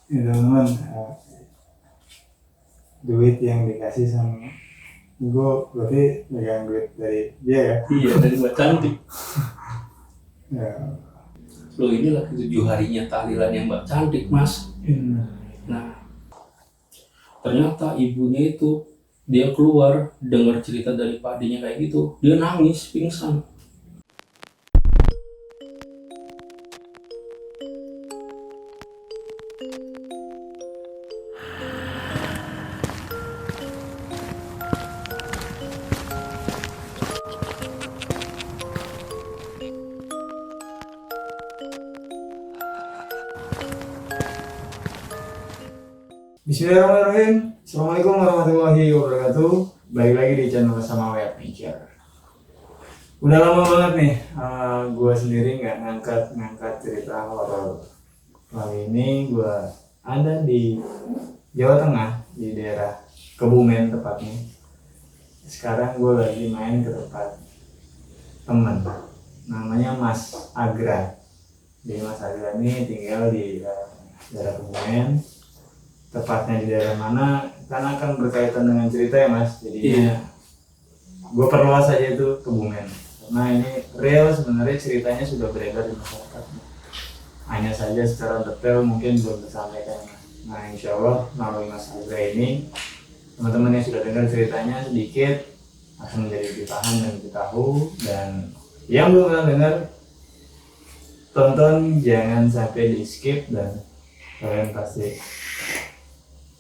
Ya teman-teman, duit yang dikasih sama gue berarti megang duit dari dia ya. Iya, dari Mbak Cantik. Ya. Loh, ini lagi 7 harinya tahlilan yang Mbak Cantik, Mas. Nah, ternyata ibunya itu, dia keluar dengar cerita dari padinya kayak gitu, dia nangis pingsan. Bismillahirrahmanirrahim. Assalamualaikum warahmatullahi wabarakatuh. Balik lagi di channel Sama Web Picture. Udah lama banget nih, gue sendiri nggak ngangkat cerita horor. Kali ini gue ada di Jawa Tengah, di daerah Kebumen tepatnya. Sekarang gue lagi main ke tempat teman, namanya Mas Agra. Jadi Mas Agra ini tinggal di daerah Kebumen. Tepatnya di daerah mana, karena akan berkaitan dengan cerita ya Mas. Jadi gue perluas aja itu Kebumen. Karena ini real, sebenarnya ceritanya sudah beredar di masyarakat. Hanya saja secara detail mungkin belum tersampaikan. Nah insya Allah melalui Mas Agra ini, teman-teman yang sudah dengar ceritanya sedikit akan menjadi lebih paham dan lebih tahu. Dan yang belum pernah dengar, tonton, jangan sampai di skip dan kalian pasti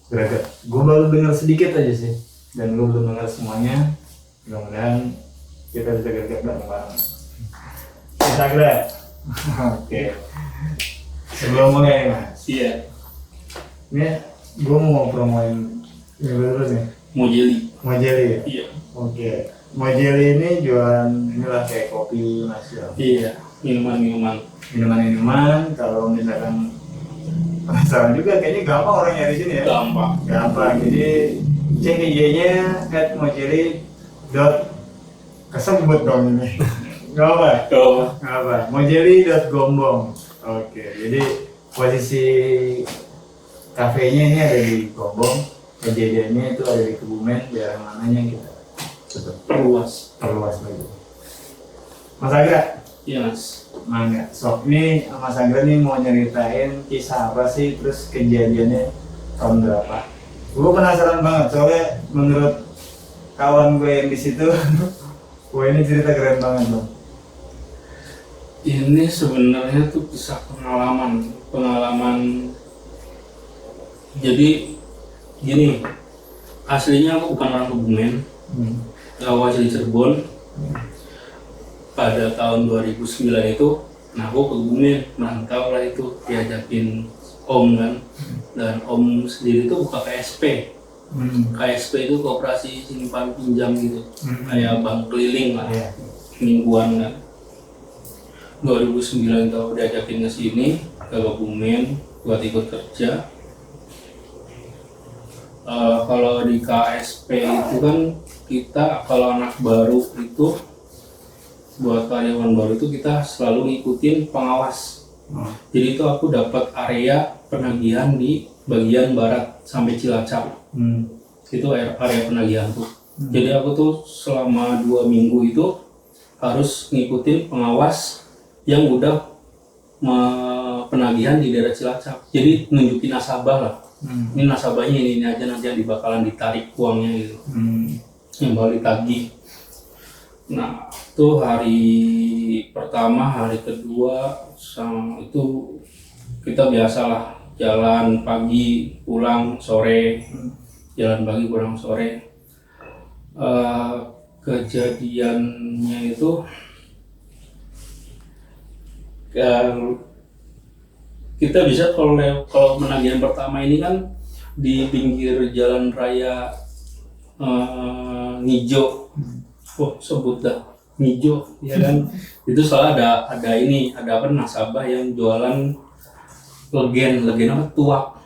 greget. Gue baru dengar sedikit aja sih, dan gue belum dengar semuanya. Mudah-mudahan kita bisa greget bareng-bareng. Mas Agra. Oke. Sebelum mulai Mas. Iya. Ini gue mau promoin ini dulu nih. Mojeli ya? Iya. Oke. Mojeli ini jualan inilah kayak kopi Mas ya. Iya, minuman. Minuman-minuman. Kalau misalkan penasaran juga, kayaknya gampang orang nyari sini ya. Gampang. Jadi cek IG-nya @mojeli. Kesebut dong ini. Gak apa. Mojeli.gombong. Oke. Jadi posisi kafenya ini ada di Gombong. Kejadiannya itu ada di Kebumen, daerah mananya kita Perluas lagi. Mas Agra. Iya, Mas. Mangga, sok nih Mas Agra nih mau nyeritain kisah apa sih, terus kejadiannya tahun berapa? Gue penasaran banget soalnya menurut kawan gue yang di situ, wah ini cerita keren banget loh. Ini sebenarnya tuh kisah pengalaman. Jadi gini, aslinya aku bukan orang Kebumen. Aku asli Cirebon. Pada tahun 2009 itu, nah aku ke Kebumen, merantau lah itu, diajakin Om kan. Dan Om sendiri itu buka KSP. KSP itu koperasi simpan pinjam gitu, kayak bank keliling lah, mingguan kan. 2009 itu diajakin ke sini, ke Kebumen, buat ikut kerja. Kalau di KSP itu kan kita kalau anak baru itu, buat karyawan baru itu kita selalu ngikutin pengawas. Jadi itu aku dapat area penagihan di bagian barat sampai Cilacap. Itu area penagihan tuh. Jadi aku tuh selama 2 minggu itu harus ngikutin pengawas yang udah penagihan di daerah Cilacap. Jadi nunjukin nasabah lah. Ini nasabahnya ini aja, nanti yang bakalan ditarik uangnya gitu. Yang bakal ditagih. Nah, itu hari pertama, hari kedua sama itu kita biasalah jalan pagi pulang sore. Kejadiannya itu kita bisa kalau penagihan pertama ini kan di pinggir jalan raya Ngijo. Sebut dah Ngijo ya kan. Itu soalnya ada apa, nasabah yang jualan legen apa, tuak.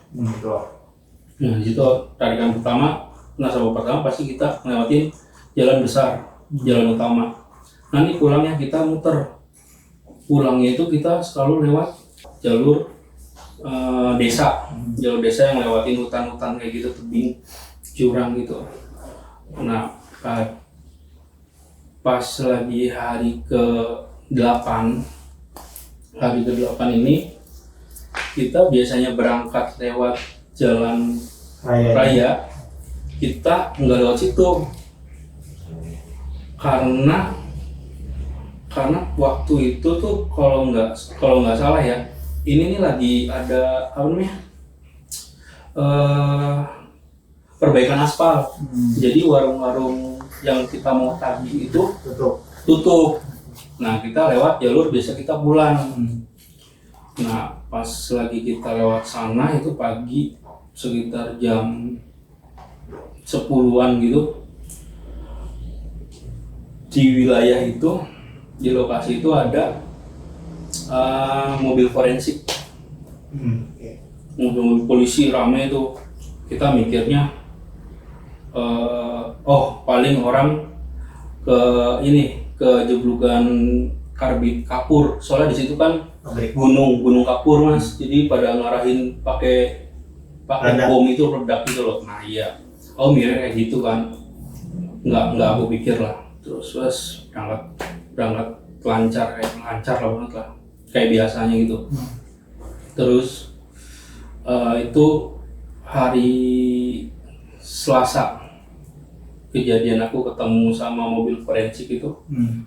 Nah itu tarikan pertama, nasabah pertama pasti kita ngelewatin jalan besar, jalan utama. Nanti pulangnya kita muter. Pulangnya itu kita selalu lewat jalur desa. jalur desa yang lewatin hutan-hutan kayak gitu, tebing, jurang gitu. Nah, pas lagi hari ke-8 ini kita biasanya berangkat lewat jalan raya, kita nggak lewat situ karena waktu itu tuh kalau nggak salah ya, ini nih lagi ada apa namanya, perbaikan aspal. Jadi warung-warung yang kita mau tagih itu tutup. Nah, kita lewat jalur biasa kita pulang. Nah, pas lagi kita lewat sana itu pagi sekitar jam 10-an gitu, di wilayah itu, di lokasi itu ada mobil forensik, mobil polisi rame itu. Kita mikirnya paling orang kejeblugan karbit kapur, soalnya di situ kan gunung kapur mas, jadi pada ngarahin pakai bom itu ledak gitu loh. Nah iya, mirip kayak gitu kan, nggak aku pikir lah. Terus berangkat lancar lah banget lah, kayak biasanya gitu. Terus itu hari Selasa kejadian, aku ketemu sama mobil forensik itu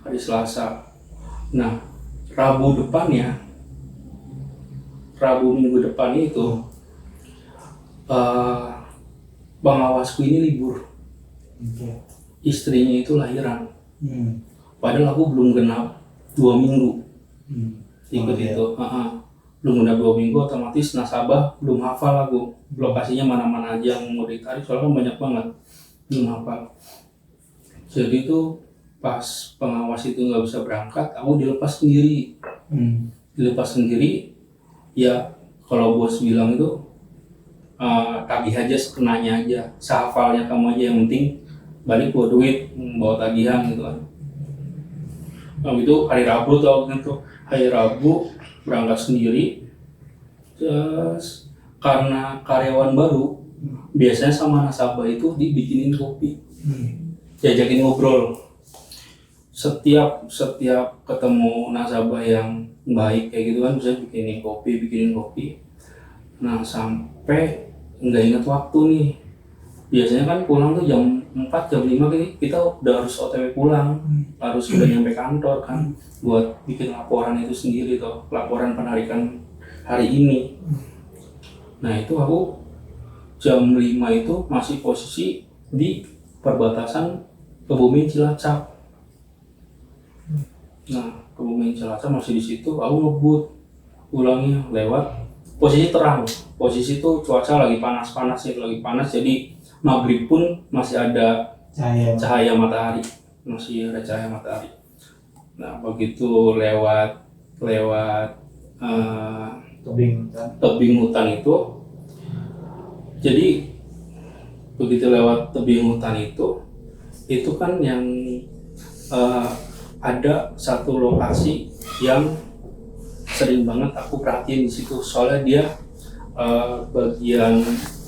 hari Selasa. Nah, Rabu minggu depan itu pengawasku ini libur. Istrinya itu lahiran. Padahal aku belum genap 2 minggu ikut itu. Belum genap 2 minggu, otomatis nasabah belum hafal aku. Lokasinya mana-mana aja yang mau ditarik, soalnya kan banyak banget. Belum hafal. Jadi itu pas pengawas itu nggak bisa berangkat, aku dilepas sendiri. Ya kalau bos bilang itu tagih aja sekenanya aja, sehafalnya kamu aja, yang penting balik bawa duit, bawa tagihan gitu kan. Nah, itu hari Rabu hari Rabu berangkat sendiri. Terus karena karyawan baru, biasanya sama nasabah itu dibikinin kopi, diajakin ngobrol. Setiap ketemu nasabah yang baik kayak gitu kan, bisa bikinin kopi. Nah, sampai nggak ingat waktu nih. Biasanya kan pulang tuh jam 4, jam 5 kita udah harus OTW pulang, harus udah nyampe kantor kan, buat bikin laporan itu sendiri tuh, laporan penarikan hari ini. Nah, itu aku jam 5 itu masih posisi di perbatasan Kebumen Cilacap. Nah, Kebumen Cilacap masih di situ, aku ngebut pulangnya lewat posisi terang. Posisi itu cuaca lagi panas, jadi maghrib pun masih ada cahaya matahari. Nah, begitu lewat tebing hutan itu, jadi begitu lewat tebing hutan itu kan yang ada satu lokasi yang sering banget aku perhatiin di situ, soalnya dia bagian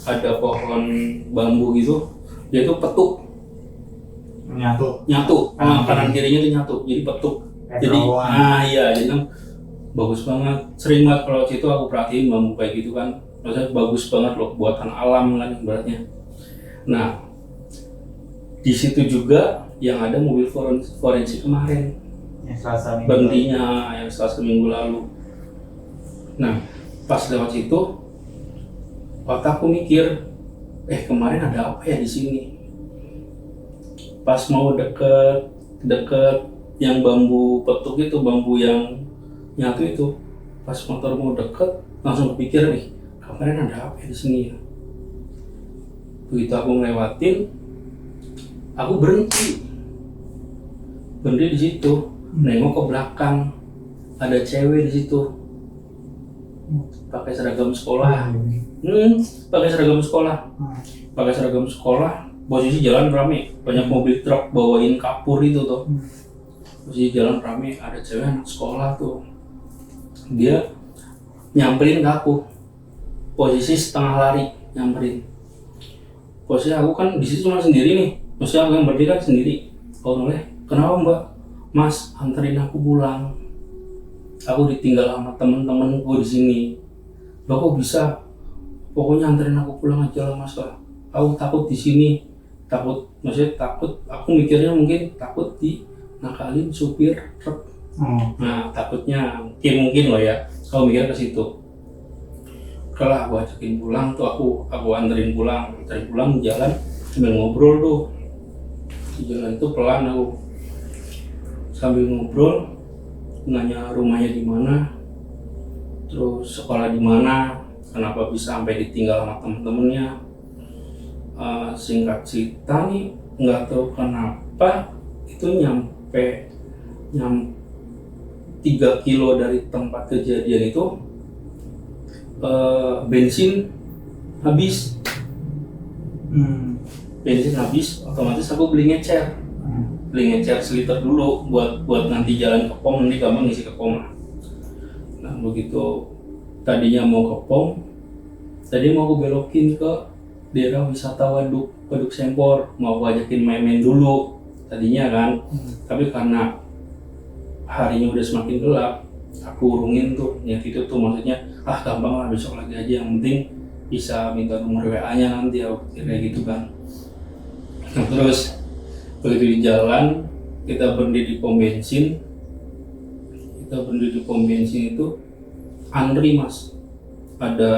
ada pohon bambu gitu, dia itu petuk nyatu, kanan kirinya itu nyatu, jadi petuk. Jadi jadi kan bagus banget. Sering banget kalau situ aku perhatiin bambu kayak gitu kan, maksudnya bagus banget loh, buatan alam kan ibaratnya. Nah, di situ juga yang ada mobil forensik kemarin, berhentinya yang Selasa minggu lalu. Nah, pas lewat situ, otakku mikir, kemarin ada apa ya di sini? Pas mau deket yang bambu petuk itu, bambu yang nyatu itu, pas motor mau deket, langsung kepikir nih, kemarin ada apa ya di sini ya? Begitu aku ngelewatin, aku berhenti di situ, nengok ke belakang, ada cewek di situ, pakai seragam sekolah. Pakai seragam sekolah, posisi jalan rame, banyak mobil truk bawain kapur itu tuh. Posisi jalan rame, ada cewek anak sekolah tuh. Dia nyamperin ke aku. posisi setengah lari nyamperin. Posisi aku kan di situ cuma sendiri nih, maksudnya aku yang berdiri kan sendiri. Oh oleh, kenapa mbak? Mas, anterin aku pulang. Aku ditinggal sama temen-temenku di sini. Loh kok bisa? Pokoknya anterin aku pulang aja lah mas lah. Aku takut di sini, takut, maksudnya takut. Aku mikirnya mungkin takut nakalin supir truk. Nah takutnya mungkin loh ya. Kalau mikir ke situ. Kalau aku ajakin pulang tuh aku anterin pulang jalan sambil ngobrol tuh. Di jalan itu pelan aku sambil ngobrol, nanya rumahnya di mana, terus sekolah di mana, kenapa bisa sampai ditinggal sama temen-temennya. Singkat cerita nih, nggak tahu kenapa itu nyampe 3 kilo dari tempat kejadian itu bensin habis. Bensin habis, otomatis aku beli ngecer seliter dulu buat nanti jalan ke pom, nanti gampang ngisi ke pom lah. Nah begitu tadinya mau ke pom, tadi mau aku belokin ke daerah wisata Waduk Sempor, mau aku ajakin main-main dulu tadinya kan. Tapi karena harinya udah semakin gelap, aku urungin tuh niat itu tuh, maksudnya gampang lah besok lagi aja, yang penting bisa minta nomor WA-nya nanti, aku pikir kayak gitu kan. Nah terus begitu di jalan kita berhenti di pom bensin, itu antri mas, ada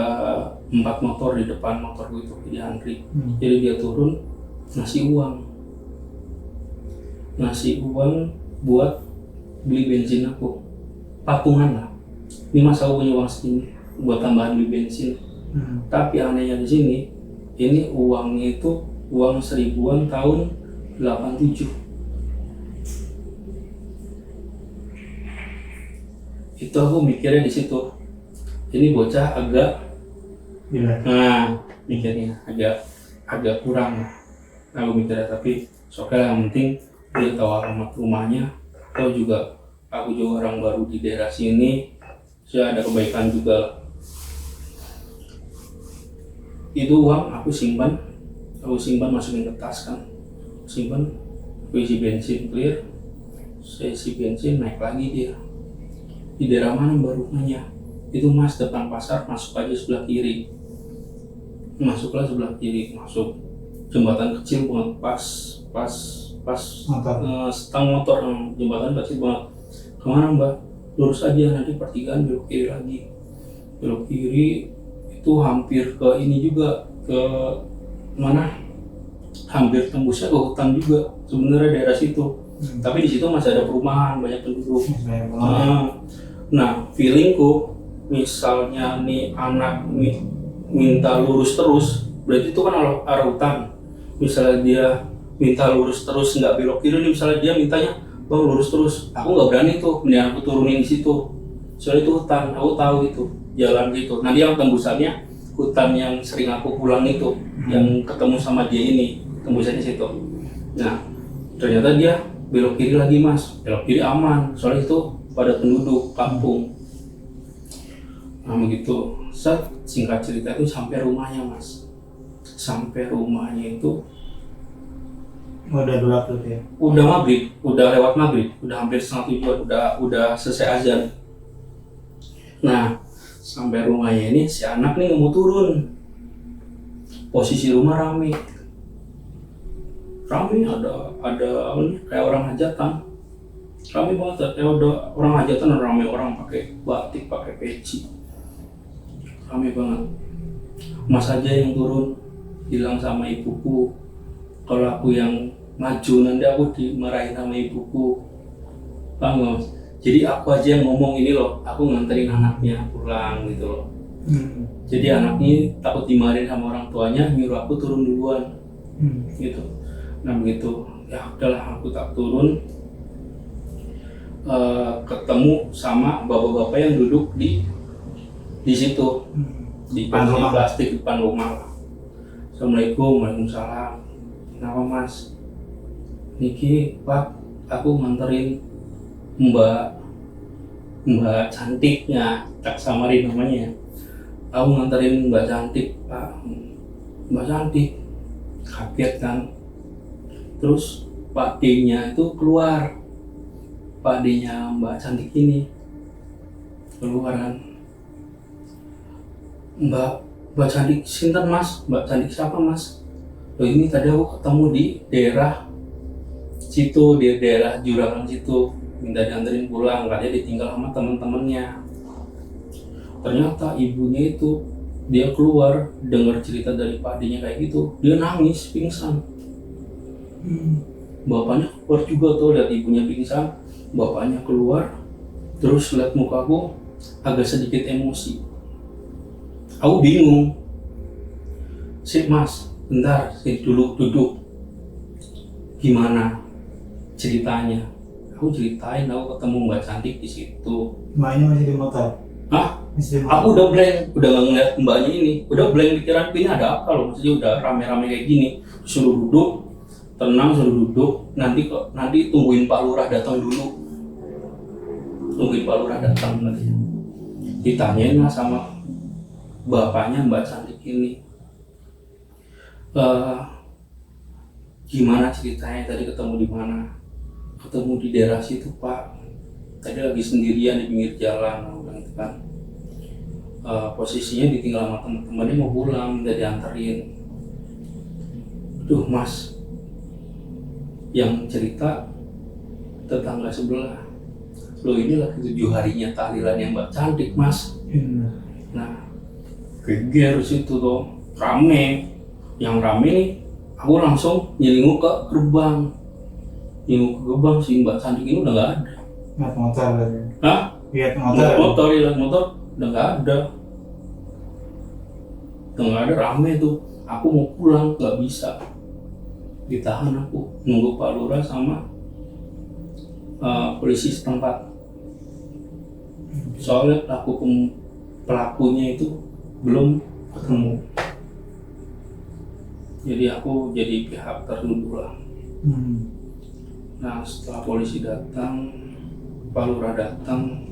4 motor di depan motorku itu jadi antri. Jadi dia turun ngasih uang buat beli bensin aku, patungan lah. Ini mas aku punya uang segini buat tambahan beli bensin. Tapi anehnya di sini, ini uangnya itu uang 1000-an tahun 87. Itu aku mikirnya di situ. Ini bocah agak mikirnya agak kurang. Aku mikirnya, tapi oke lah, yang penting dia tahu alamat rumahnya. Tahu juga aku juga orang baru di daerah sini, saya ada kebaikan juga. Itu uang aku simpan masukin ke tas kan, aku isi bensin clear, saya isi bensin, naik lagi dia. Di daerah mana baru nanya? Itu mas, depan pasar, masuk aja sebelah kiri. Masuklah sebelah kiri, masuk jembatan kecil banget, pas stang motor, jembatan kecil banget. Kemana mbak? Lurus aja, nanti pertigaan belok kiri lagi. Belok kiri itu hampir ke ini juga, ke mana? Hampir tembusnya ke hutan juga sebenarnya daerah situ. Tapi di situ masih ada perumahan, banyak penduduk. Nah, feelingku misalnya nih anak minta lurus terus, berarti itu kan arah hutan. Misalnya dia minta lurus terus nggak belok kiri nih, misalnya dia mintanya bang lurus terus, aku nggak berani tuh, mendingan aku turunin di situ. Soalnya itu hutan, aku tahu itu jalan gitu. Nanti yang tembusannya hutan yang sering aku pulang itu, yang ketemu sama dia ini, tembusannya situ. Nah, ternyata dia belok kiri lagi mas, belok kiri aman, soalnya itu pada penduduk kampung. Nah begitu, singkat cerita itu sampai rumahnya mas. Sampai rumahnya itu udah gelap tuh ya? Udah maghrib, udah lewat maghrib, udah hampir 6:30, udah selesai azan. Nah, sampai rumahnya ini si anak nih nggak mau turun. Posisi rumah rame, ada apa nih, kayak orang hajatan. Rame banget, kayak ada orang hajatan, rame orang pakai batik, pakai peci. Rame banget. Mas aja yang turun, bilang sama ibuku, kalau aku yang maju nanti aku dimarahin sama ibuku. Paham gak mas? Jadi aku aja yang ngomong ini loh, aku nganterin anaknya pulang gitu loh. Jadi anaknya takut dimarahin sama orang tuanya, nyuruh aku turun duluan gitu. Nah begitu, ya udahlah aku tak turun. Ketemu sama bapak-bapak yang duduk di situ, di plastik depan rumah. Assalamualaikum, waalaikumsalam. Kenapa mas? Niki pak, aku nganterin mbak cantiknya, tak samarin namanya. aku nganterin Mbak Cantik, Pak. Mbak Cantik kaget kan. Terus Pak D-nya itu keluar, Pak D-nya Mbak Cantik ini keluar kan. Mbak Cantik sinten Mas? Mbak Cantik siapa Mas? Loh, ini tadi aku ketemu di daerah situ, di daerah Juragan situ, minta dianterin pulang, katanya ditinggal sama teman-temannya. Ternyata ibunya itu, dia keluar dengar cerita dari Pak D-nya kayak gitu, dia nangis pingsan. Bapaknya keluar juga tuh, lihat ibunya pingsan, bapaknya keluar, terus lihat mukaku agak sedikit emosi. Aku bingung. Sip Mas, bentar, sini dulu duduk. Gimana ceritanya? Aku ceritain, aku ketemu Mbak Cantik di situ. Mbaknya masih di motor. Hah? Masih di motor. Aku udah blank, udah gak ngeliat mbaknya ini. Udah blank pikiran, ini ada apa loh? Maksudnya udah rame-rame kayak gini. Suruh duduk, tenang, suruh duduk. Nanti tungguin Pak Lurah datang dulu. Tungguin Pak Lurah datang nanti. Ditanyain lah sama bapaknya Mbak Cantik ini. Gimana ceritanya tadi ketemu di mana? Ketemu di daerah situ Pak. Tadi lagi sendirian di pinggir jalan, aku bilang gitu kan. Posisinya ditinggal sama temen-temennya, mau pulang, minta dianterin. Duh Mas, yang cerita tetangga sebelah. Loh, ini lagi 7 harinya tahlilan yang Mbak Cantik Mas. Nah, geger situ tuh, rame. Yang rame nih, aku langsung nyelinguk ke gerbang. Nyelinguk ke gerbang, si Mbak Cantik ini udah gak ada. Lihat motor berarti. Hah? Lihat Motor, lihat motor udah gak ada. Udah gak ada, rame tuh. Aku mau pulang, gak bisa. Ditahan aku, nunggu Pak Lurah sama polisi setempat. Soalnya pelakunya itu belum ketemu. Jadi aku jadi pihak tertuduh lah. Nah, setelah polisi datang, Pak Lurah datang,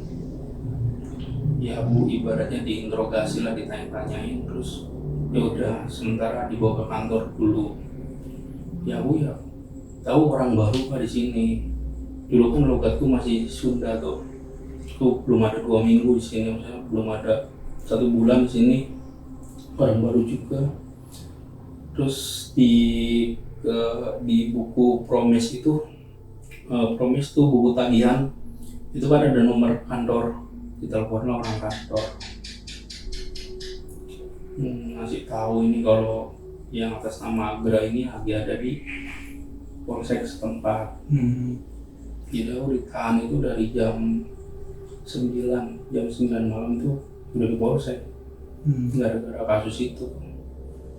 ya Bu ibaratnya diinterogasi lah, ditanya-tanyain, terus ya udah sementara dibawa ke kantor dulu. Ya Bu ya, tahu orang baru Pak di sini. Dulu kan logatku masih Sunda tuh. Aku belum ada 2 minggu di sini, maksudnya belum ada 1 bulan di sini. Orang baru juga. Terus di buku Promise itu, Promise tuh buku tagihan, itu kan ada nomor kantor, ditelepon orang kantor. Ngasih tahu ini kalau yang atas nama Agra ini lagi ada di polsek setempat. Jadi aku ditahan itu dari jam 9 malam tuh udah di polsek. Gara-gara kasus itu.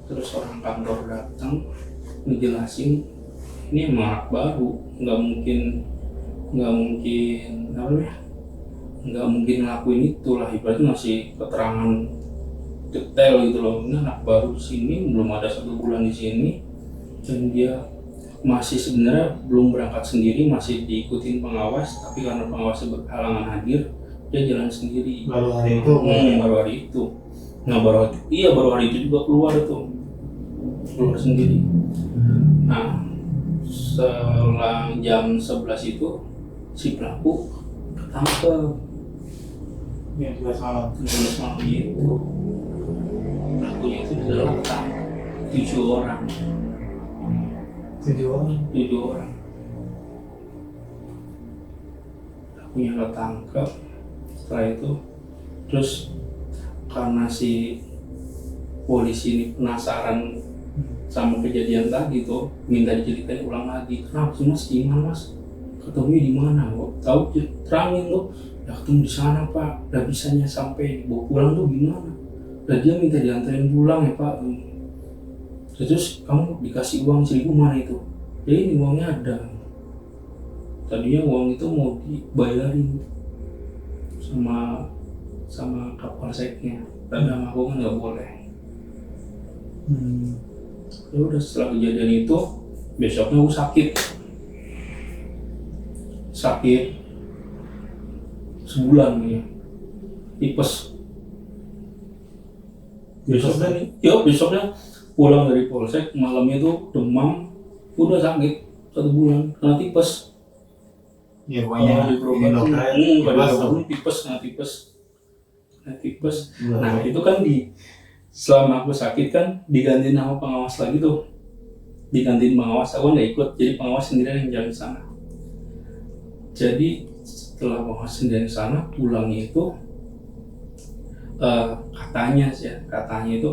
Terus orang kantor datang ngejelasin ini emang anak baru, nggak mungkin ngelakuin itu lah, ibaratnya masih keterangan detail gitu loh. Ini anak baru di sini, belum ada 1 bulan di sini, dan dia masih sebenarnya belum berangkat sendiri, masih diikutin pengawas, tapi karena pengawasnya berhalangan hadir, dia jalan sendiri. Baru hari itu. Baru hari itu. Nah baru hari itu juga keluar sendiri. Nah selang jam 11 itu si pelaku ketangkep. Ya, 11 malam. 11 malam itu pelakunya itu di dalam ketangkep 7 orang. 7 orang. 7 orang. Pelakunya ketangkep. Setelah itu terus karena si polisi ini penasaran sama kejadian tadi tuh, minta diceritain ulang lagi. Kenapa sih Mas, gimana Mas? Ketemu di mana? Tahu terangin tuh. Ya ketemu di sana Pak. Udah bisanya sampai dibawa pulang tuh gimana? Dan dia minta diantarin pulang ya Pak. Terus kamu dikasih uang 1.000 mana itu? Ya ini uangnya ada. Tadinya uang itu mau dibayarin sama kapolseknya, tapi sama aku kan nggak boleh. Ya udah, setelah kejadian itu besoknya aku sakit sebulan ya, tipes. Besoknya pulang dari polsek, malamnya tuh demam, udah sakit 1 bulan kena tipes. Ya pokoknya ini dokternya tipes. Nah itu kan selama aku sakit kan digantiin sama pengawas lagi tuh, digantiin pengawas, aku nggak ikut, jadi pengawas sendirian yang jalan sana. Jadi setelah pengawas sendirian sana, pulangnya itu katanya itu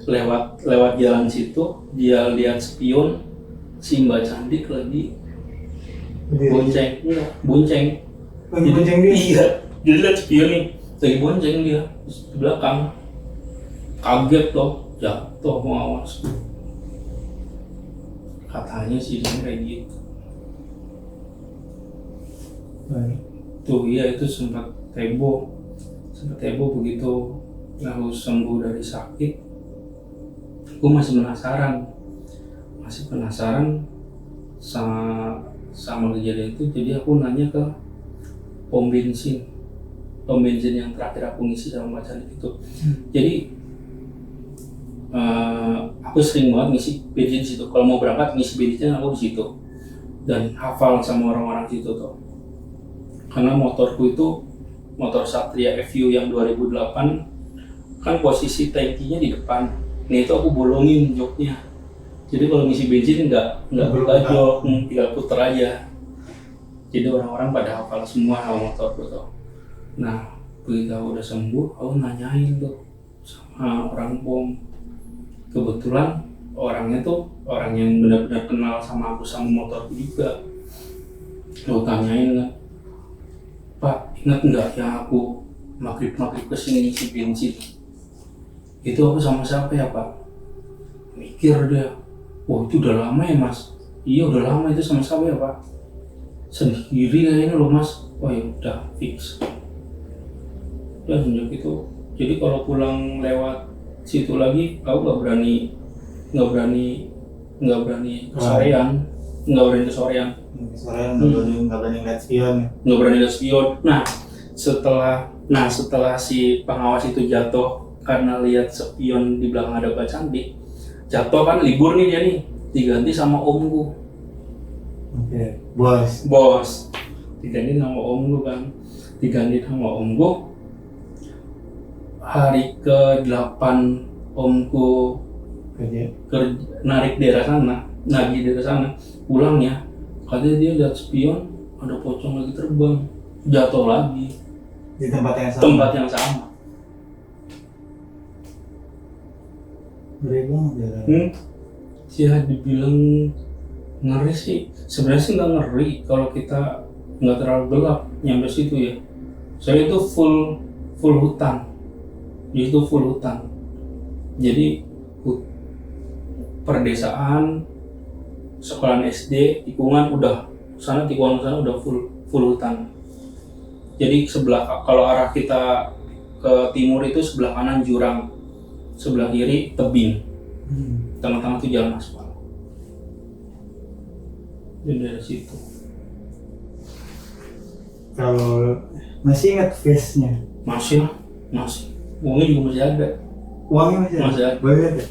lewat jalan situ dia lihat spion si Mbak Candik lagi bonceng. Bonceng dia? Iya, dia lihat spion nih lagi bonceng dia di belakang, kaget toh, jatuh pengawas. Katanya sih dia kayak gitu. Tuh iya, itu sempat heboh begitu aku sembuh dari sakit. Gue masih penasaran sama kejadian itu. Jadi aku nanya ke pom bensin yang terakhir aku ngisi sama pacar itu. Jadi aku sering banget ngisi bensin situ. Kalau mau berangkat ngisi bensinnya aku di situ dan hafal sama orang-orang situ tuh. Karena motorku itu motor Satria FU yang 2008 kan posisi tangkinya di depan. Nih itu aku bolongin joknya. Jadi kalau ngisi bensin nggak buka jok, tinggal puter aja. Jadi orang-orang pada hafal semua sama motorku tuh. Nah begitu aku udah sembuh, aku nanyain tuh sama orang pom. Kebetulan orangnya tuh orang yang benar-benar kenal sama aku sama motorku juga. Aku tanyain kan, Pak, ingat nggak yang aku maghrib kesini ngisi bensin? Itu aku sama siapa ya Pak? Mikir dia, wah itu udah lama ya Mas? Iya udah lama, itu sama siapa ya Pak? Sendiri kayaknya loh Mas. Oh ya udah fix. Dan sejak itu, jadi kalau pulang lewat situ lagi, aku nggak berani kesorean. Nggak berani lihat spion. Nah setelah si pengawas itu jatuh karena lihat spion di belakang ada Mbak Candik, jatuh kan libur nih dia nih, diganti sama omku. Oke, bos diganti sama omku. Hari ke-8 omku nagih daerah sana, pulangnya katanya dia lihat spion ada pocong lagi terbang, jatuh lagi di tempat yang sama. Ya dibilang ngeri sih, sebenarnya sih nggak ngeri kalau kita nggak terlalu gelap nyampe situ ya. Soalnya itu full hutan. Jadi perdesaan, sekolah SD, tikungan udah sana full hutan. Jadi kalau arah kita ke timur itu sebelah kanan jurang, sebelah kiri tebing, tengah-tengah itu jalan aspal. Dan dari situ. Kalau masih ingat face-nya? Masih. Uangnya juga masih ada. Uangnya masih ada? Boleh lihat ya?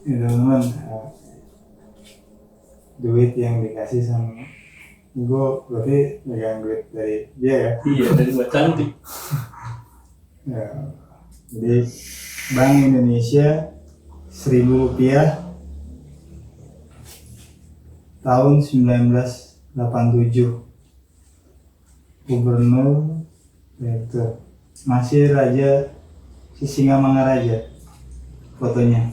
Ya teman-teman, duit yang dikasih sama gue berarti megang duit dari dia ya? Iya, dari Mbak Cantik. Ya, jadi Bank Indonesia Rp1.000 tahun 1987, Gubernur itu masih Raja Sisingamangaraja fotonya.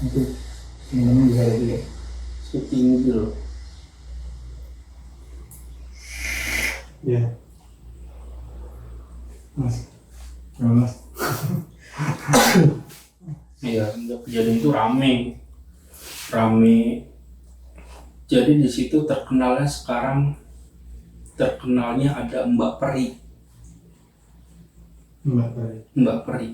Itu teman-teman bisa lihat juga. Setinggi loh. Ya, Mas. Iya, kejadian itu rame. Jadi di situ terkenalnya ada Mbak Peri. Mbak Peri.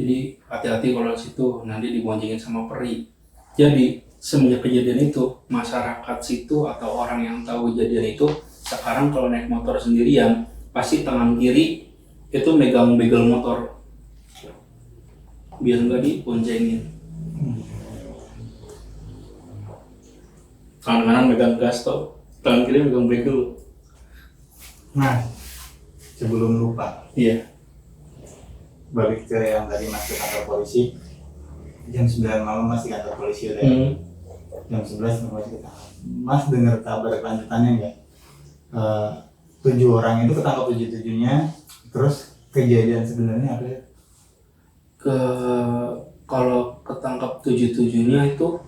Jadi hati-hati kalau di situ nanti diboncengin sama peri. Jadi semenjak kejadian itu masyarakat situ atau orang yang tahu kejadian itu sekarang kalau naik motor sendirian pasti tangan kiri itu megang begel motor biar nggak diboncengin. Tangan kanan megang gas tuh, tangan kiri megang begel. Nah, sebelum lupa, Iya. balik ke yang tadi masuk kantor polisi, jam 9 malam masih kantor polisi udah. Jam 11 masih ketangkap. Mas dengar kabar kelanjutannya nggak? 7 orang itu ketangkap 7-7-nya, terus kejadian sebenarnya apa ya? Kalau ketangkap 7-7-nya itu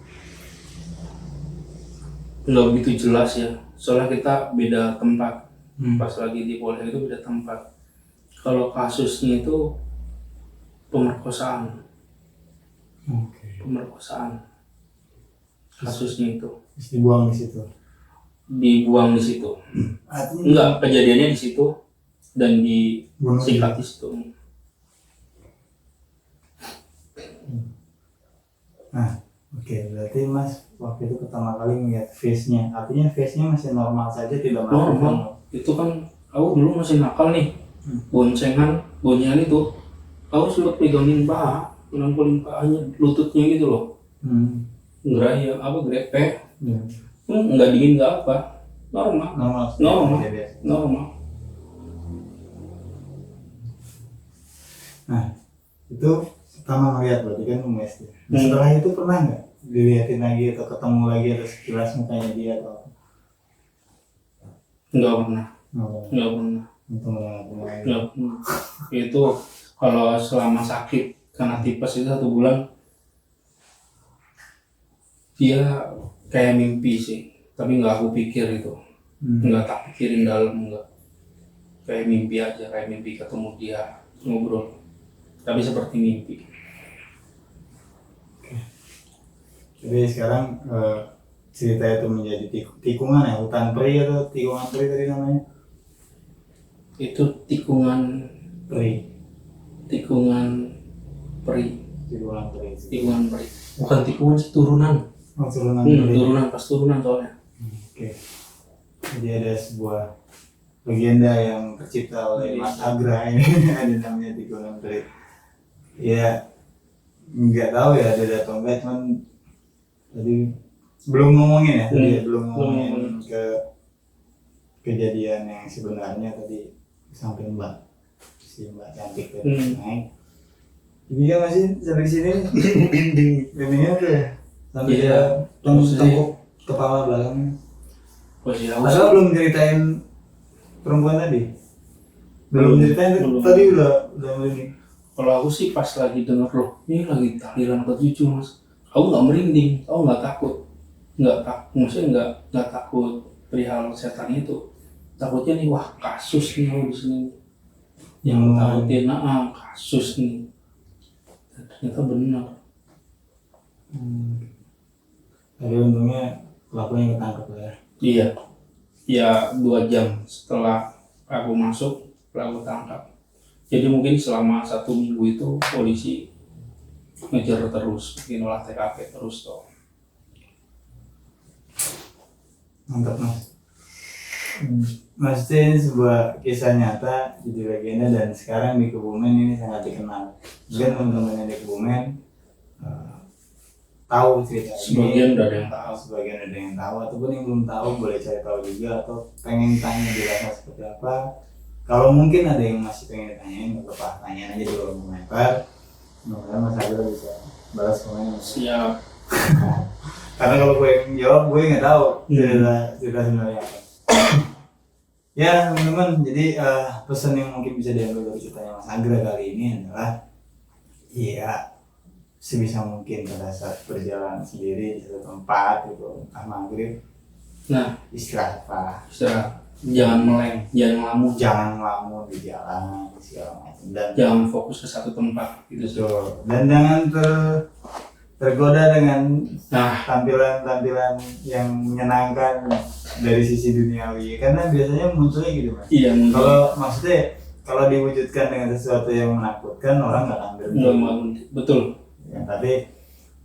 nggak begitu jelas ya, soalnya kita beda tempat. Pas lagi di Polda itu beda tempat. Kalau kasusnya itu pemerkosaan. Pemerkosaan kasusnya itu Terus dibuang di situ. dibuang di situ. Artinya Enggak, kejadiannya di situ dan di bunuh sikat diri. di situ. Nah, oke, berarti Mas waktu itu pertama kali ngeliat face-nya. Artinya face-nya masih normal saja, tidak Normal. melakukan. Itu kan aku dulu masih nakal nih. Boncengan itu aku sempat pegangin paha, nampulin pahanya, lututnya gitu loh. Ngeraya apa grepe. Ya. Nggak dingin nggak apa. Normal. Normal. Biasa. Normal. Nah, itu pertama ngeliat berarti kan Mas. Setelah itu pernah nggak dilihatin lagi atau ketemu lagi atau sekilas mukanya dia atau apa? Nggak pernah. Oh, Nggak pernah. untung nggak pernah. Nggak pernah. Itu kalau selama sakit karena tipes itu 1 bulan dia kayak mimpi sih, tapi nggak aku pikir itu, nggak tak pikirin dalam, nggak, kayak mimpi aja, kayak mimpi ketemu dia ngobrol, tapi seperti mimpi. Jadi sekarang cerita itu menjadi tikungan ya, hutan peri atau tikungan peri tadi namanya? Itu tikungan Peri. peri, Tikungan peri. tikungan peri, bukan tikungan sih, turunan. Oh, turunan peri. Turunan, pas turunan soalnya. Oke. Jadi ada sebuah legenda yang tercipta oleh Mas Agra ini ada namanya tikungan peri. Ya nggak tahu ya ada atau enggak, cuman tadi belum ngomongin ya, tadi belum ngomongin ke kejadian yang sebenarnya tadi sampai si Mbak cantik tadi naik. Ini kan masih sampai sini dindingnya tuh ya, sampai dia tengkuk kepala belakang. Posisi Padahal belum ceritain perempuan tadi. Belum ceritain tadi udah merinding. Kalau aku sih pas lagi denger loh, ini lagi tahlilan ke-7 Mas, aku nggak merinding, aku nggak takut, maksudnya nggak takut perihal setan itu, takutnya nih wah kasus nih di sini, yang takutin kasus nih, dan ternyata benar. Tapi untungnya pelakunya ketangkep ya. Iya, ya 2 jam setelah aku masuk, pelaku tangkap. Jadi mungkin selama 1 minggu itu polisi ngejar terus, bikin olah TKP terus toh. Mantap Mas. Maksudnya ini sebuah kisah nyata jadi legenda dan sekarang di Kebumen ini sangat dikenal. Mungkin teman-teman yang di Kebumen tahu cerita ini. Sebagian udah ada yang tahu. Sebagian ada yang tahu ataupun yang belum tahu boleh cari tahu juga atau pengen tanya jelasnya seperti apa. Kalau mungkin ada yang masih pengen ditanyain, nggak apa-apa, tanyain aja di kolom komentar. Mudah-mudahan Mas Agra bisa balas komen. Siap. Karena kalau gue yang jawab, gue nggak tahu cerita sebenarnya apa. Ya teman-teman, jadi pesan yang mungkin bisa diambil dari ceritanya Mas Agra kali ini adalah ya sebisa mungkin pada saat berjalan sendiri di satu tempat gitu, maghrib, Nah, istirahat Pak. istirahat. Jangan meleng, jangan ngelamun, Jangan ngelamun di jalan segala macam dan jangan fokus ke satu tempat gitu sih. betul. Dan jangan tergoda dengan Nah, tampilan-tampilan yang menyenangkan dari sisi duniawi, karena biasanya munculnya gitu Mas. iya mungkin. Kalau maksudnya kalau diwujudkan dengan sesuatu yang menakutkan orang nggak akan berhenti. Nggak mau, betul. Ya, tapi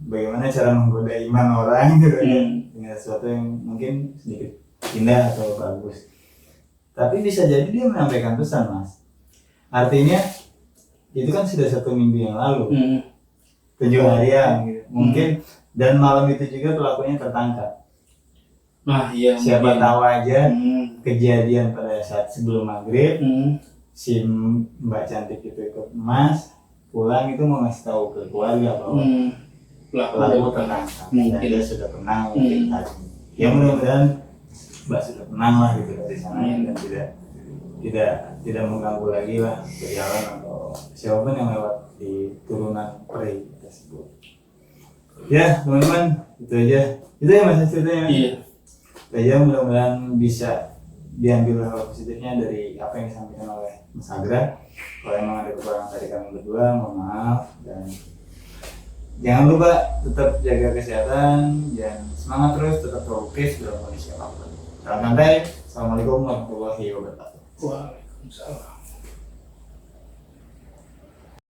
bagaimana cara menggoda iman orang gitu ya dengan sesuatu yang mungkin sedikit indah atau bagus. Tapi bisa jadi dia menyampaikan pesan, Mas. Artinya itu kan sudah 1 minggu yang lalu, 7 harian gitu. Mungkin dan malam itu juga pelakunya tertangkap. Nah, iya. Siapa mungkin. tahu aja kejadian pada saat sebelum maghrib si Mbak Cantik itu ikut Mas pulang itu mau ngasih tahu ke keluarga bahwa pelaku tertangkap. Dan dia sudah tenang mungkin hari ini. Ya mudah-mudahan Mbak sudah tenang lah gitu dari sana dan tidak mengganggu lagi lah berjalan atau siapapun yang lewat di turunan Peri tersebut. Ya teman-teman itu aja Mas ceritanya. Iya. Itu aja, mudah-mudahan bisa diambil hal positifnya dari apa yang disampaikan oleh Mas Agra. Kalau emang ada kekurangan dari kami berdua, mohon maaf, dan jangan lupa tetap jaga kesehatan dan semangat terus, tetap produktif dalam kondisi apapun. Salam santai, assalamualaikum warahmatullahi wabarakatuh. Waalaikumsalam.